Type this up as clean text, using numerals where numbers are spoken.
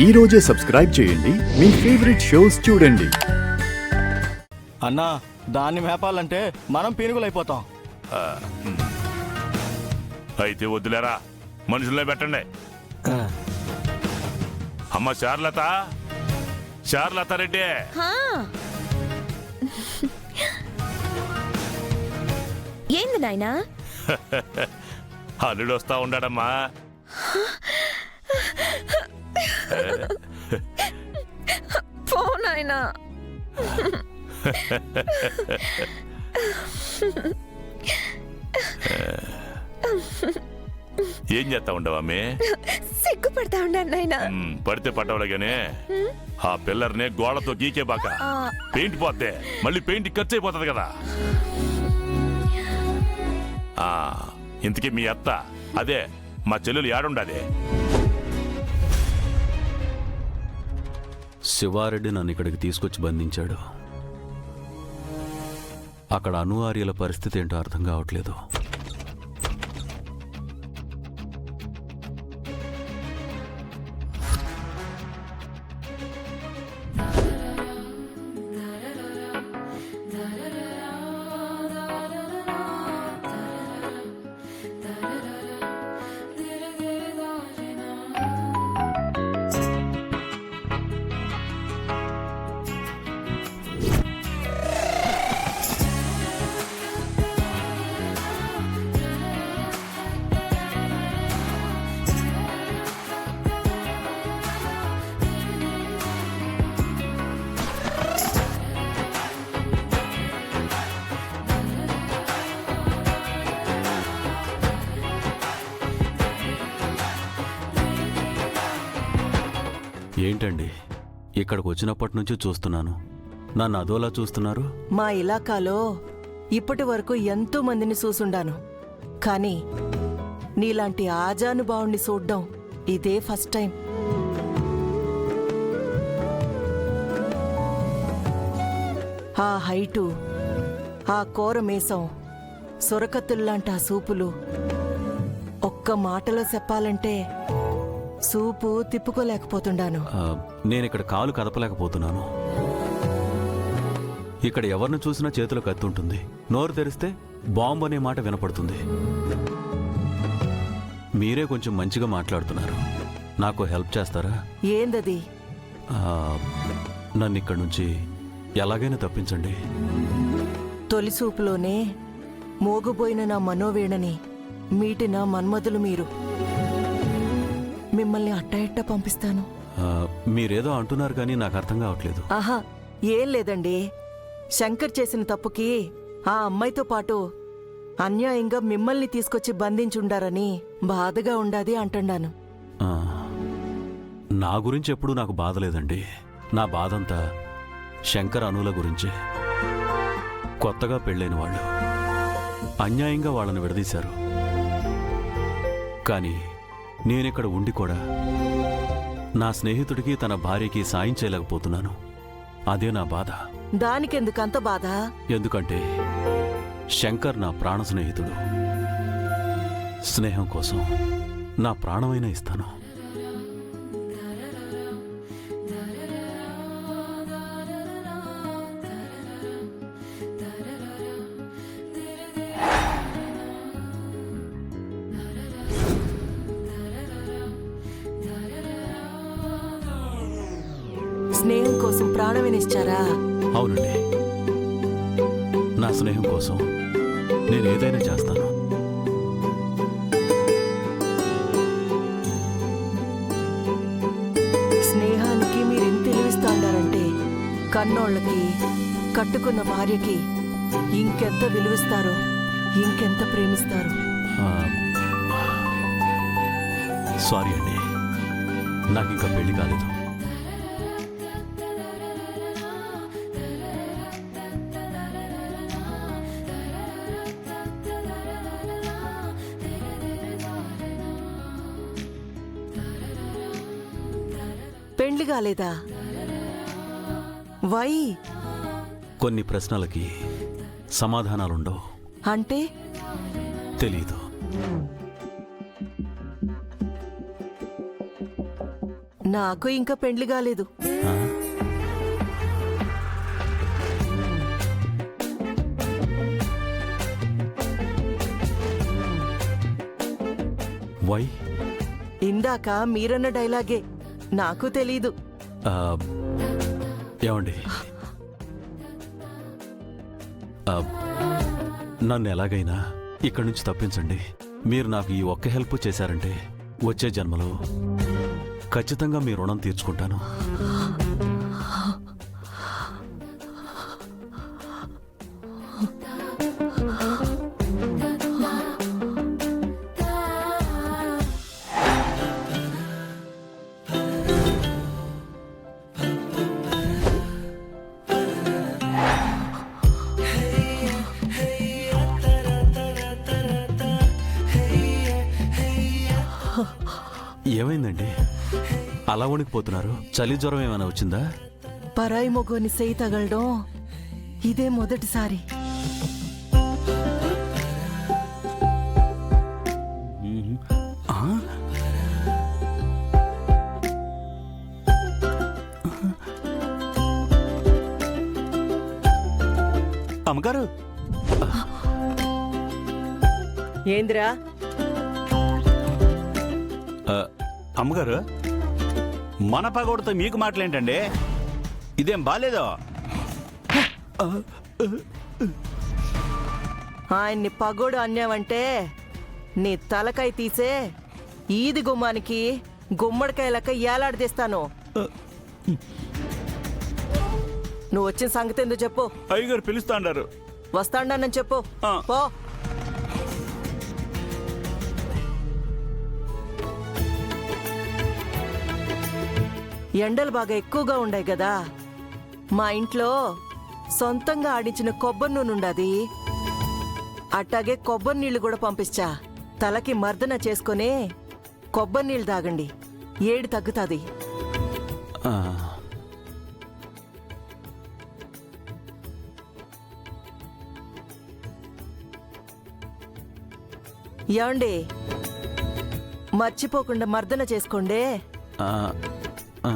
ఈ రోజే సబ్స్క్రైబ్ చేయండి మీ ఫేవరెట్ షోస్ చూడండి. అన్నా దాన్ని మేపాలంటే మనం పీనుగులైపోతాం. అయితే వద్దులేరా, మనుషులే పెట్టండి. అమ్మ శారలత రెడ్డి, ఏంది నాయనా? అల్లుడు వస్తా ఉన్నాడమ్మా. పో నాయనా. ఏం చేస్తా ఉండవమ్మే? సిగ్గుపడతా ఉన్నాను నాయనా. పడితే పట్టవలేగానే ఆ పిల్లర్నే గోడతో గీకే బాక పెయింట్ పోతే మళ్ళీ పెయింట్ ఖర్చు అయిపోతుంది కదా. ఇంతకీ మీ అత్త అదే మా చెల్లెలు ఏడుండాది? శివారెడ్డి నన్ను ఇక్కడికి తీసుకొచ్చి బంధించాడు. అక్కడ అనువార్యుల పరిస్థితి ఏంటో అర్థం కావట్లేదు. ఏంటండి, ఇక్కడికి వచ్చినప్పటి నుంచి చూస్తున్నాను, నన్ను అదోలా చూస్తున్నారు. మా ఇలాకాలో ఇప్పటి వరకు ఎంతో మందిని చూసుండాను, కానీ నీలాంటి ఆజానుభావుణ్ణి చూడ్డం ఇదే ఫస్ట్ టైం. ఆ హైటు, ఆ కోర మీసం, సొరకత్తుల్లాంటి ఆ సూపులు, ఒక్క మాటలో చెప్పాలంటే సూపు తిప్పుకోలేకపోతుండాను. నేనిక్కడ కాలు కదపలేకపోతున్నాను. ఇక్కడ ఎవరిని చూసినా చేతిలో కత్తుంటుంది, నోరు తెరిస్తే బాంబు అనే మాట వినపడుతుంది. మీరే కొంచెం మంచిగా మాట్లాడుతున్నారు, నాకు హెల్ప్ చేస్తారా? ఏందది? నన్ను ఇక్కడి నుంచి ఎలాగైనా తప్పించండి. తొలి సూపులోనే మోగబోయిన నా మనోవేణని మీటిన మన్మధులు మీరు. మిమ్మల్ని అట్ట పంపిస్తాను. మీరేదో అంటున్నారు కానీ నాకు అర్థం కావట్లేదు. ఆహా, ఏం లేదండి. శంకర్ చేసిన తప్పుకి ఆ అమ్మాయితో పాటు అన్యాయంగా మిమ్మల్ని తీసుకొచ్చి బంధించుండారని బాధగా ఉండాది అంటున్నాను. నా గురించి ఎప్పుడూ నాకు బాధ లేదండి. నా బాధంతా శంకర్ అనుల గురించే. కొత్తగా పెళ్ళైన వాళ్ళు అన్యాయంగా వాళ్ళని విడదీశారు, కానీ నేనిక్కడ ఉండి కూడా నా స్నేహితుడికి తన భార్యకి సాయం చేయలేకపోతున్నాను. అదే నా బాధ. దానికెందుకంత బాధ? ఎందుకంటే శంకర్ నా ప్రాణ స్నేహితుడు. స్నేహం కోసం నా ప్రాణమైనా ఇస్తాను. స్నేహం కోసం ప్రాణమినిచ్చారా? అవునండి, నా స్నేహం కోసం నేనేదైనా చేస్తాను. స్నేహానికి మీరెంత విలువిస్తాడారంటే కన్నోళ్ళకి, కట్టుకున్న భార్యకి ఇంకెంత విలువిస్తారో, ఇంకెంత ప్రేమిస్తారు. సారీ అండి, నాకింకా పెళ్లి కాలేదు. పెండ్లి కాలేదా? వై? కొన్ని ప్రశ్నలకి సమాధానాలుండవు. అంటే? తెలీదు. నాకు ఇంకా పెండ్లి కాలేదు. ఆ? వై? ఇందాక మీరన్న డైలాగే నాకు తెలీదు. ఆ, ఏమండి ఆ, నన్ను ఎలాగైనా ఇక్కడి నుంచి తప్పించండి. మీరు నాకు ఈ ఒక్క హెల్ప్ చేశారంటే వచ్చే జన్మలో ఖచ్చితంగా మీ రుణం తీర్చుకుంటాను. ఏమైందండి అలా వణికిపోతున్నారు? చలి జ్వరం ఏమైనా వచ్చిందా? పరాయి మొగోని సెయ్యి తగలడం ఇదే మొదటిసారి. ఆ? అమ్మగారు, ఏంద్రా? అమ్మగారు, మన పగోడితో మీకు మాటలేంటండి? ఇదేం బాలేదో. ఆయన్ని పగోడు అన్నావంటే నీ తలకాయ తీసే ఈది గుమ్మానికి గుమ్మడికాయలక ఏలాడదీస్తాను. నువ్వు వచ్చిన సంగతి ఎందుకు చెప్పు. అయ్యగారు పిలుస్తా అన్నారు. వస్తాడని చెప్పు. ఆ. పో. ఎండలు బాగా ఎక్కువగా ఉండాయి కదా, మా ఇంట్లో సొంతంగా ఆడించిన కొబ్బరి నూనె ఉండాది. అట్టాగే కొబ్బరి నీళ్లు కూడా పంపించా. తలకి మర్దన చేసుకుని కొబ్బరి నీళ్లు తాగండి, ఏడు తగ్గుతాది. ఆ, ఏమండి, మర్చిపోకుండా మర్దన చేసుకోండి. ఆ, ఆ.